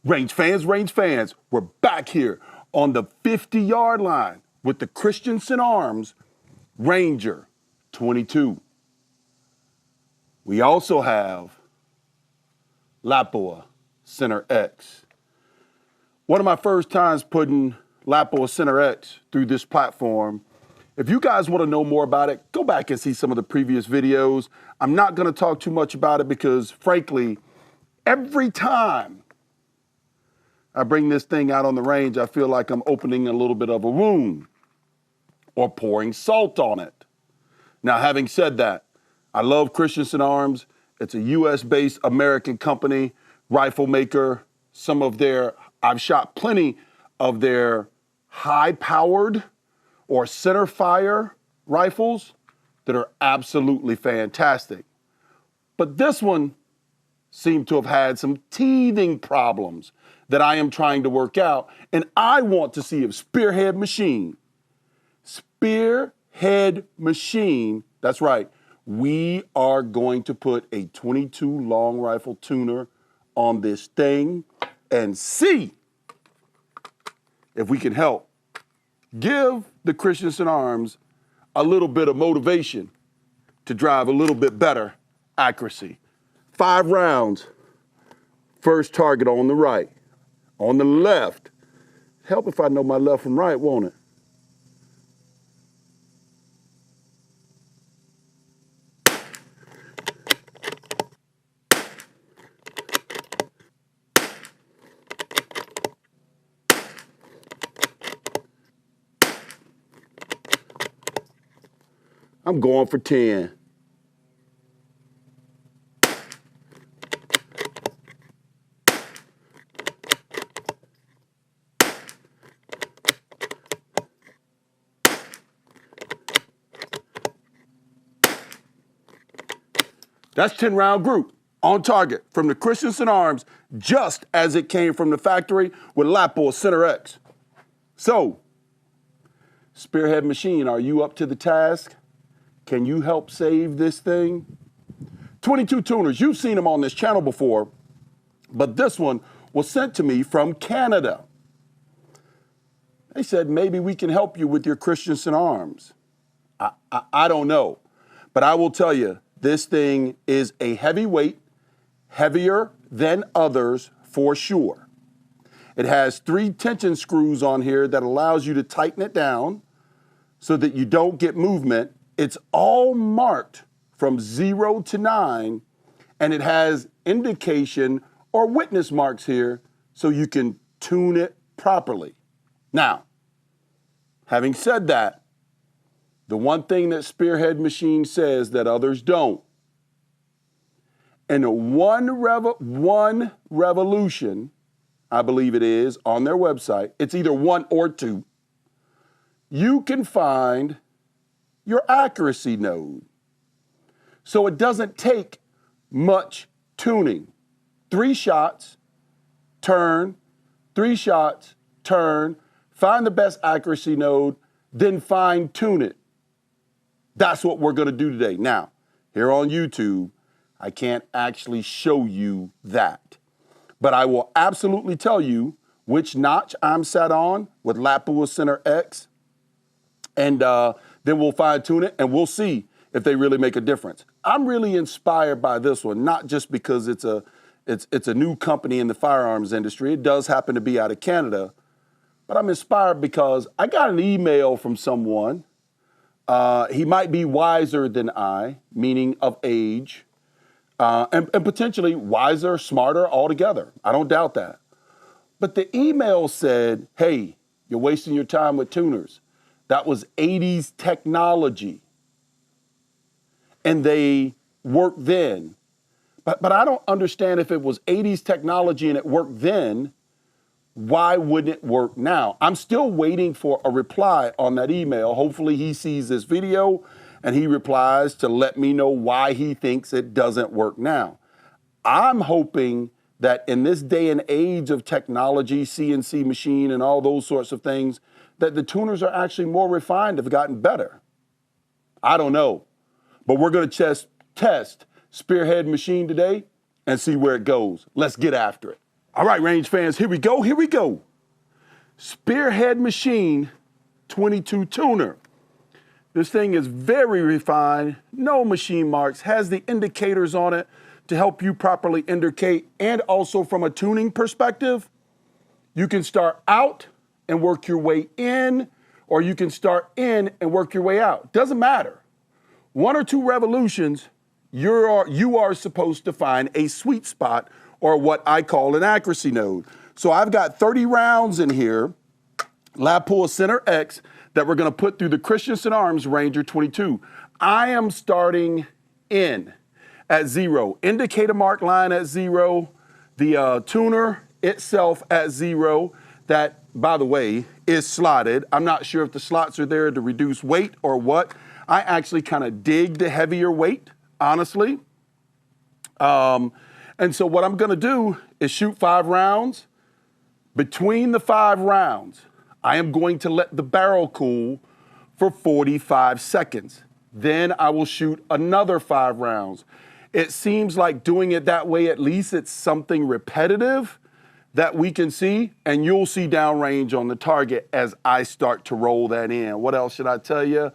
Range fans, we're back here on the 50-yard line with the Christensen Arms Ranger 22. We also have Lapua Center X. One of my first times putting Lapua Center X through this platform. If you guys want to know more about it, go back and see some of the previous videos. I'm not going to talk too much about it because, frankly, every time I bring this thing out on the range, I feel like I'm opening a little bit of a wound or pouring salt on it. Now, having said that, I love Christensen Arms. It's a US-based American company, rifle maker. I've shot plenty of their high-powered or center fire rifles that are absolutely fantastic. But this one seemed to have had some teething problems that I am trying to work out, and I want to see if Spearhead Machine, that's right, we are going to put a 22 long rifle tuner on this thing and see if we can help give the Christensen Arms a little bit of motivation to drive a little bit better accuracy. 5 rounds, first target on the right. On the left, help if I know my left from right, won't it? I'm going for 10. That's 10-round group on target from the Christensen Arms, just as it came from the factory with Lapua Center X. So, Spearhead Machine, are you up to the task? Can you help save this thing? 22 tuners, you've seen them on this channel before, but this one was sent to me from Canada. They said, maybe we can help you with your Christensen Arms. I don't know, but I will tell you, this thing is a heavyweight, heavier than others for sure. It has 3 tension screws on here that allows you to tighten it down so that you don't get movement. It's all marked from 0 to 9, and it has indication or witness marks here so you can tune it properly. Now, having said that, the one thing that Spearhead Machine says that others don't, in one revolution, I believe it is, on their website, it's either 1 or 2, you can find your accuracy node. So it doesn't take much tuning. 3 shots, turn, 3 shots, turn, find the best accuracy node, then fine tune it. That's what we're going to do today. Now, here on YouTube, I can't actually show you that. But I will absolutely tell you which notch I'm sat on with Lapua Center X. And then we'll fine tune it and we'll see if they really make a difference. I'm really inspired by this one, not just because it's a new company in the firearms industry. It does happen to be out of Canada. But I'm inspired because I got an email from someone. He might be wiser than I, meaning of age, and potentially wiser, smarter altogether. I don't doubt that. But the email said, hey, you're wasting your time with tuners. That was 80s technology. And they worked then. But I don't understand, if it was 80s technology and it worked then, why wouldn't it work now? I'm still waiting for a reply on that email. Hopefully he sees this video and he replies to let me know why he thinks it doesn't work now. I'm hoping that in this day and age of technology, CNC machine and all those sorts of things, that the tuners are actually more refined, have gotten better. I don't know, but we're going to test Spearhead Machine today and see where it goes. Let's get after it. All right, range fans, here we go, here we go. Spearhead Machine 22 tuner. This thing is very refined, no machine marks, has the indicators on it to help you properly indicate, and also from a tuning perspective, you can start out and work your way in, or you can start in and work your way out. Doesn't matter. 1 or 2 revolutions, you are supposed to find a sweet spot, or what I call an accuracy node. So I've got 30 rounds in here, lab pull center X, that we're gonna put through the Christensen Arms Ranger 22. I am starting in at 0, indicator mark line at 0, the tuner itself at 0, that, by the way, is slotted. I'm not sure if the slots are there to reduce weight or what. I actually kind of dig the heavier weight, honestly. And so what I'm gonna do is shoot 5 rounds. Between the 5 rounds, I am going to let the barrel cool for 45 seconds. Then I will shoot another 5 rounds. It seems like doing it that way, at least it's something repetitive that we can see, and you'll see downrange on the target as I start to roll that in. What else should I tell you?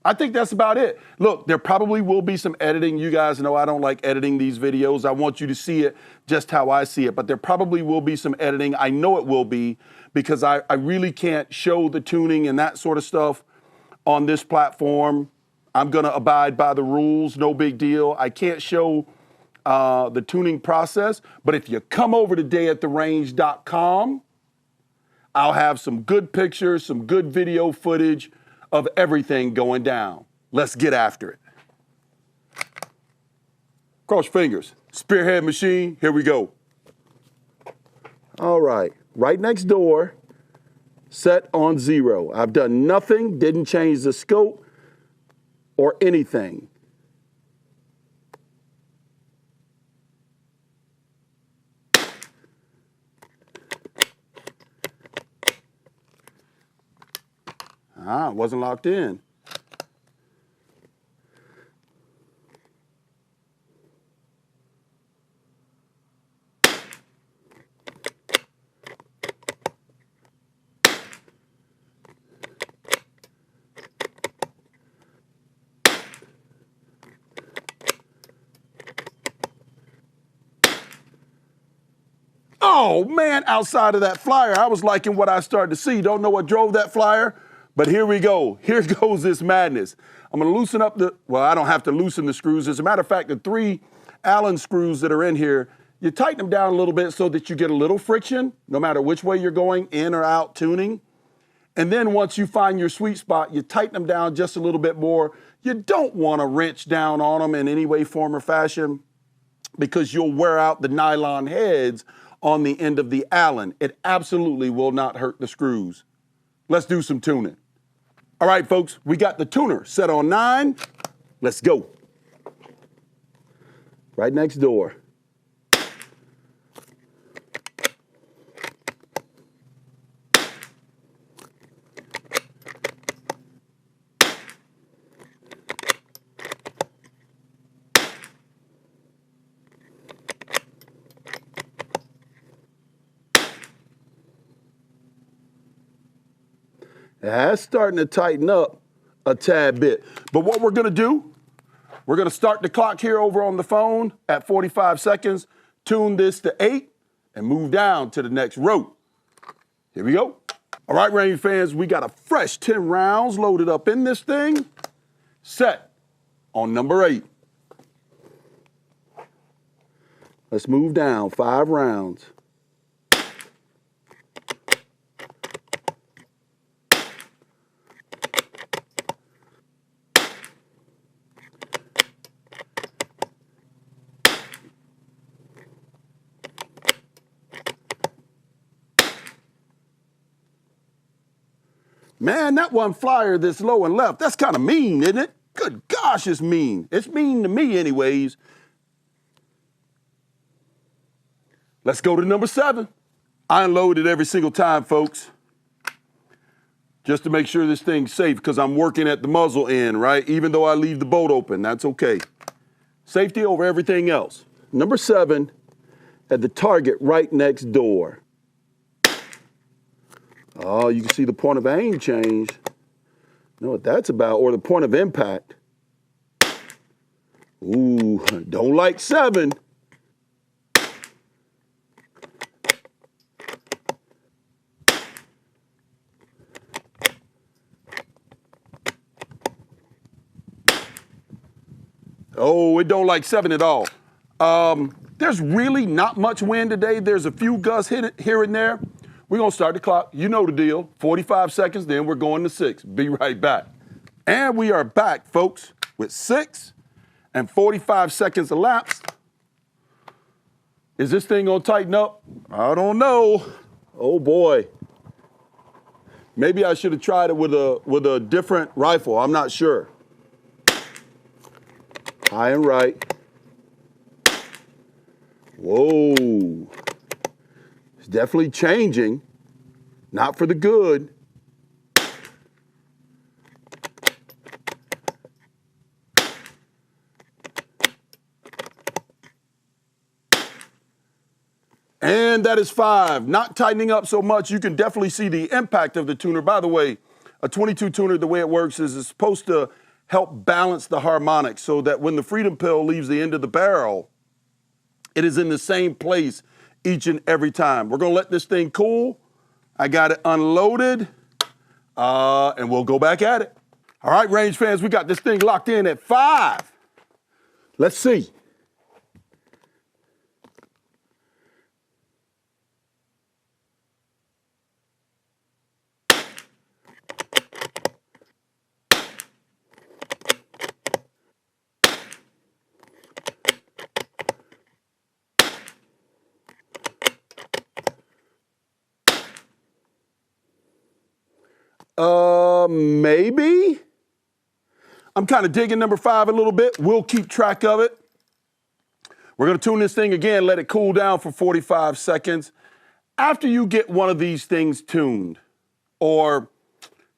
I think that's about it. Look, there probably will be some editing. You guys know I don't like editing these videos. I want you to see it just how I see it, but there probably will be some editing. I know it will be, because I really can't show the tuning and that sort of stuff on this platform. I'm gonna abide by the rules, no big deal. I can't show the tuning process, but if you come over to dayattherange.com, I'll have some good pictures, some good video footage of everything going down. Let's get after it. Cross your fingers. Spearhead Machine, here we go. All right, right next door, set on 0. I've done nothing, didn't change the scope or anything. It wasn't locked in. Oh man, outside of that flyer, I was liking what I started to see. Don't know what drove that flyer, but here we go. Here goes this madness. I'm gonna loosen up well, I don't have to loosen the screws. As a matter of fact, the 3 Allen screws that are in here, you tighten them down a little bit so that you get a little friction, no matter which way you're going, in or out tuning. And then once you find your sweet spot, you tighten them down just a little bit more. You don't wanna wrench down on them in any way, form, or fashion, because you'll wear out the nylon heads on the end of the Allen. It absolutely will not hurt the screws. Let's do some tuning. All right, folks, we got the tuner set on 9. Let's go. Right next door. That's starting to tighten up a tad bit. But what we're gonna do, we're gonna start the clock here over on the phone at 45 seconds, tune this to 8, and move down to the next row. Here we go. All right, range fans, we got a fresh 10 rounds loaded up in this thing, set on number 8. Let's move down 5 rounds. Man, that one flyer this low and left, that's kind of mean, isn't it? Good gosh, it's mean. It's mean to me anyways. Let's go to number 7. I unload it every single time, folks, just to make sure this thing's safe, because I'm working at the muzzle end, right? Even though I leave the bolt open, that's okay. Safety over everything else. Number 7 at the target right next door. Oh, you can see the point of aim change. Know what that's about, or the point of impact. Ooh, don't like 7. Oh, it don't like 7 at all. There's really not much wind today. There's a few gusts here and there. We're going to start the clock. You know the deal. 45 seconds, then we're going to 6. Be right back. And we are back, folks, with 6 and 45 seconds elapsed. Is this thing going to tighten up? I don't know. Oh, boy. Maybe I should have tried it with a different rifle. I'm not sure. High and right. Whoa. It's definitely changing. Not for the good. And that is 5. Not tightening up so much. You can definitely see the impact of the tuner. By the way, a 22 tuner, the way it works is it's supposed to help balance the harmonics so that when the Freedom Pill leaves the end of the barrel, it is in the same place each and every time. We're going to let this thing cool. I got it unloaded, and we'll go back at it. All right, range fans, we got this thing locked in at 5. Let's see. Maybe. I'm kind of digging number 5 a little bit. We'll keep track of it. We're going to tune this thing again, let it cool down for 45 seconds. After you get one of these things tuned or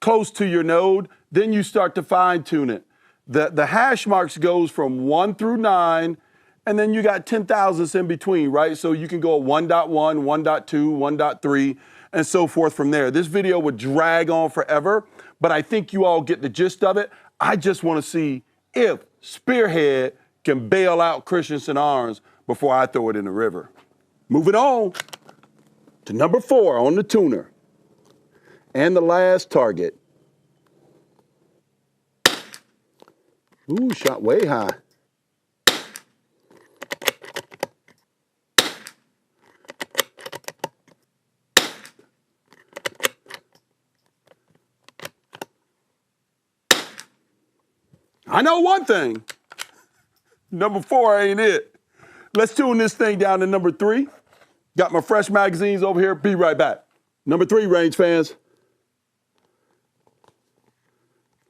close to your node, then you start to fine tune it. The hash marks goes from 1 through 9, and then you got 10 thousandths in between, right? So you can go 1.1, 1.2, 1.3, and so forth from there. This video would drag on forever, but I think you all get the gist of it. I just want to see if Spearhead can bail out Christensen arms before I throw it in the river. Moving on to number 4 on the tuner. And the last target. Ooh, shot way high. I know one thing. Number 4 ain't it. Let's tune this thing down to number 3. Got my fresh magazines over here. Be right back. Number 3, range fans.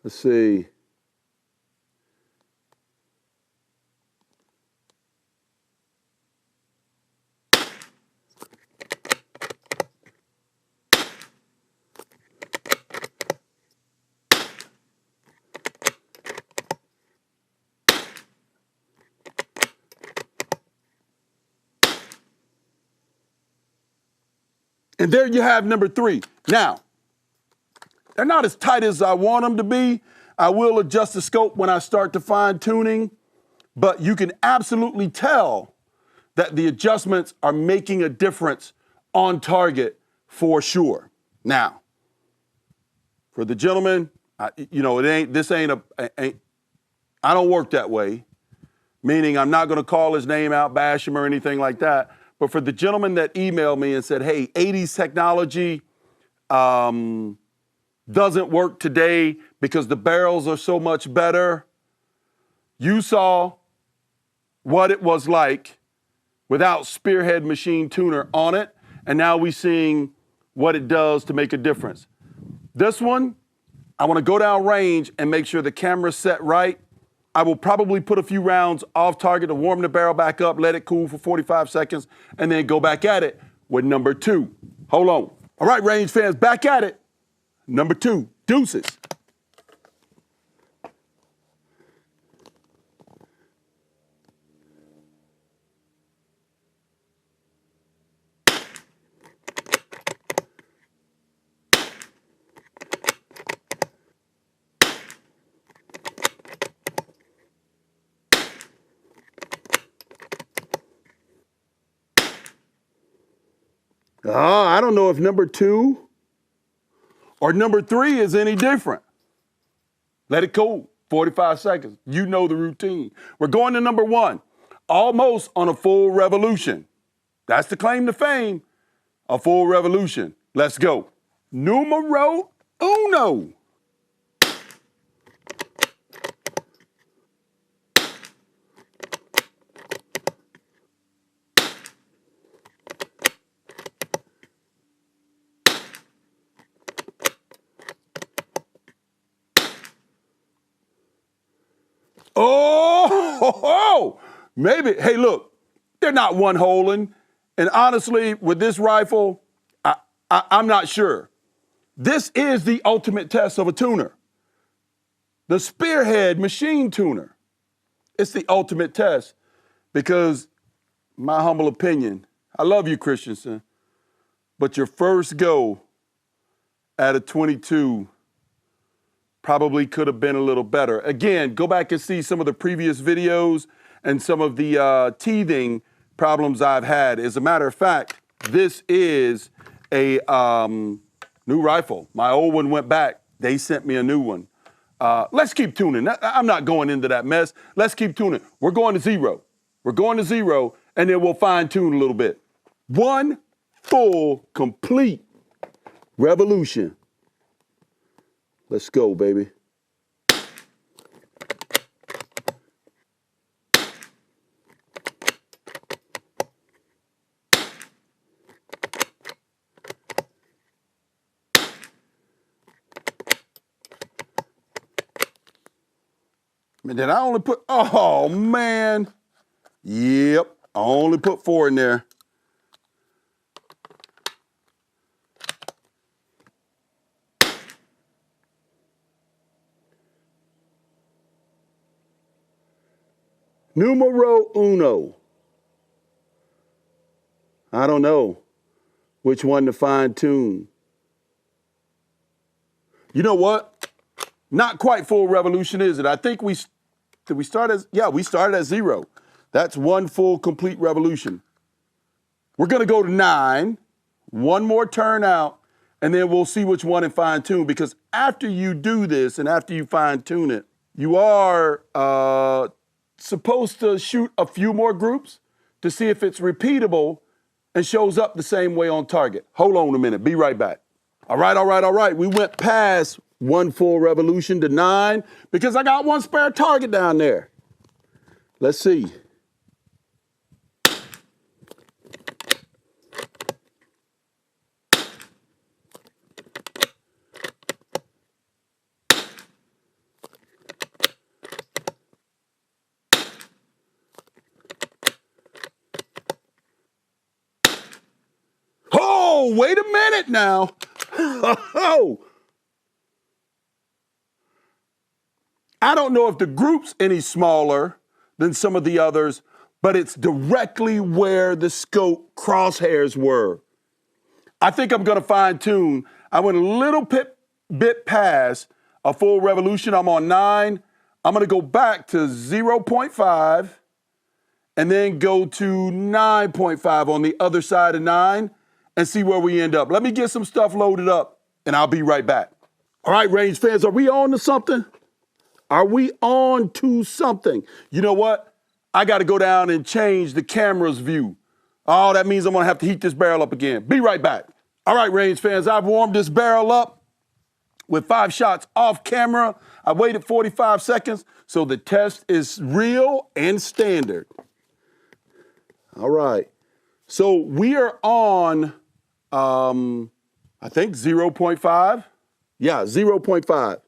Let's see. And there you have number 3. Now, they're not as tight as I want them to be. I will adjust the scope when I start to fine tuning, but you can absolutely tell that the adjustments are making a difference on target for sure. Now, for the gentleman, I don't work that way, meaning I'm not going to call his name out, bash him or anything like that. But for the gentleman that emailed me and said, hey, 80s technology doesn't work today because the barrels are so much better. You saw what it was like without Spearhead machine tuner on it, and now we're seeing what it does to make a difference. This one, I want to go down range and make sure the camera's set right. I will probably put a few rounds off target to warm the barrel back up, let it cool for 45 seconds, and then go back at it with number 2. Hold on. All right, range fans, back at it. Number 2, deuces. I don't know if number 2 or number 3 is any different. Let it cool. 45 seconds. You know the routine. We're going to number 1. Almost on a full revolution. That's the claim to fame. A full revolution. Let's go. Numero uno. Oh, maybe. Hey, look, they're not one-holing. And honestly, with this rifle, I'm not sure. This is the ultimate test of a tuner. The Spearhead machine tuner. It's the ultimate test because, my humble opinion, I love you, Christensen, but your first go at a 22 probably could have been a little better. Again, go back and see some of the previous videos and some of the teething problems I've had. As a matter of fact, this is a new rifle. My old one went back. They sent me a new one. Let's keep tuning. I'm not going into that mess. Let's keep tuning. We're going to 0. We're going to 0, and then we'll fine tune a little bit. 1 full, complete revolution. Let's go, baby. And then I only put, oh man. Yep, I only put 4 in there. Numero uno. I don't know which one to fine tune. You know what? Not quite full revolution, is it? I think did we start as, yeah, we started at 0. That's 1 full complete revolution. We're gonna go to 9, 1 more turn out, and then we'll see which one and fine tune, because after you do this and after you fine tune it, you are supposed to shoot a few more groups to see if it's repeatable and shows up the same way on target. Hold on a minute, be right back. All right. We went past 1 full revolution to 9 because I got 1 spare target down there. Let's see. Oh, wait a minute now. Oh. I don't know if the group's any smaller than some of the others, but it's directly where the scope crosshairs were. I think I'm going to fine tune. I went a little bit past a full revolution. I'm on 9. I'm going to go back to 0.5 and then go to 9.5 on the other side of 9 and see where we end up. Let me get some stuff loaded up and I'll be right back. All right, range fans, are we on to something? Are we on to something? You know what? I got to go down and change the camera's view. Oh, that means I'm going to have to heat this barrel up again. Be right back. All right, range fans, I've warmed this barrel up with 5 shots off camera. I waited 45 seconds, so the test is real and standard. All right. So we are on, I think 0.5. Yeah, 0.5.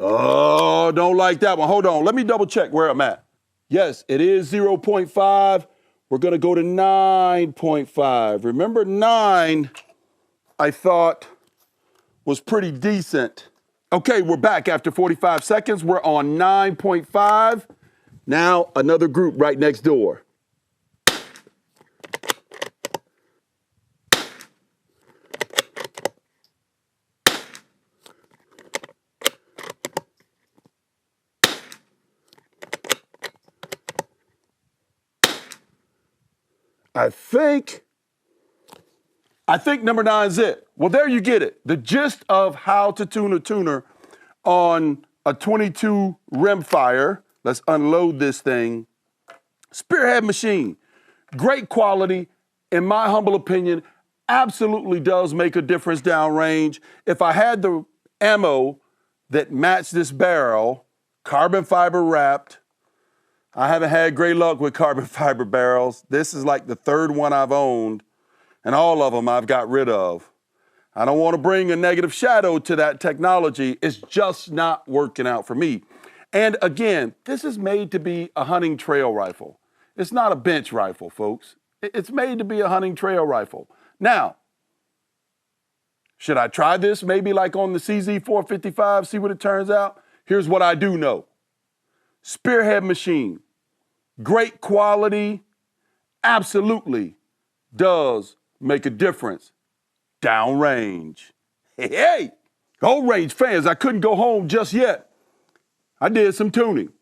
Oh, don't like that one. Hold on. Let me double check where I'm at. Yes, it is 0.5. We're going to go to 9.5. Remember 9, I thought, was pretty decent. Okay, we're back after 45 seconds. We're on 9.5. Now another group right next door. I think number 9 is it. Well, there you get it. The gist of how to tune a tuner on a 22 rimfire. Let's unload this thing. Spearhead machine, great quality. In my humble opinion, absolutely does make a difference downrange. If I had the ammo that matched this barrel, carbon fiber wrapped, I haven't had great luck with carbon fiber barrels. This is like the 3rd one I've owned, and all of them I've got rid of. I don't want to bring a negative shadow to that technology. It's just not working out for me. And again, this is made to be a hunting trail rifle. It's not a bench rifle, folks. It's made to be a hunting trail rifle. Now, should I try this maybe like on the CZ455, see what it turns out? Here's what I do know. Spearhead machine, great quality, absolutely does make a difference downrange. Hey, old range fans, I couldn't go home just yet. I did some tuning.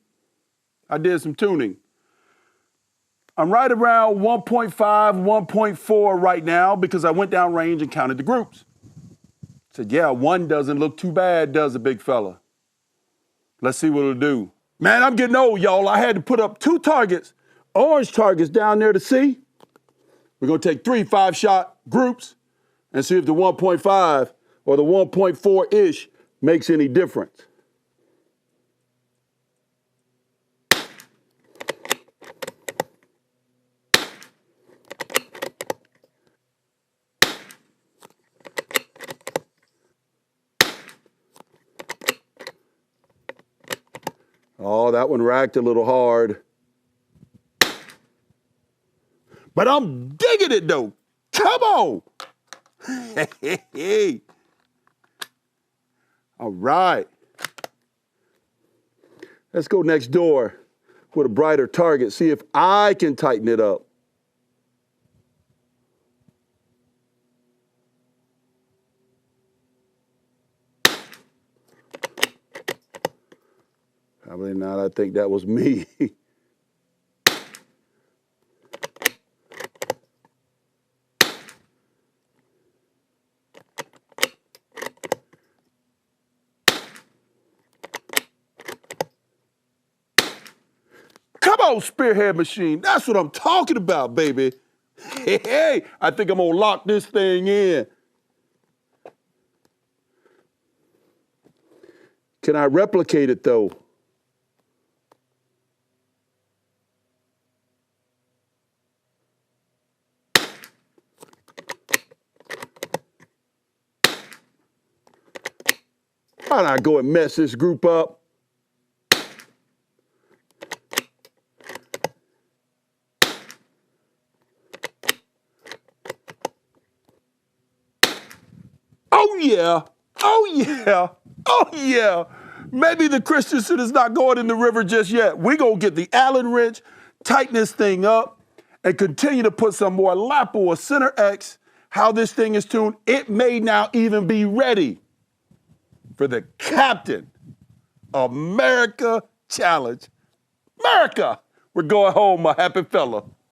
I'm right around 1.5, 1.4 right now because I went down range and counted the groups. Said, yeah, 1 doesn't look too bad, does it, big fella? Let's see what it'll do. Man, I'm getting old, y'all. I had to put up 2 targets, orange targets down there to see. We're going to take 3 5-shot groups and see if the 1.5 or the 1.4-ish makes any difference. Oh, that one racked a little hard. But I'm digging it, though. Come on. All right. Let's go next door with a brighter target, see if I can tighten it up. Probably not. I think that was me. Come on, Spearhead machine. That's what I'm talking about, baby. Hey, I think I'm gonna lock this thing in. Can I replicate it though? Why not go and mess this group up? Oh yeah, oh yeah, oh yeah. Maybe the Christensen is not going in the river just yet. We're gonna get the Allen wrench, tighten this thing up, and continue to put some more lap or center X, how this thing is tuned. It may now even be ready for the Captain America Challenge. America, we're going home, my happy fella.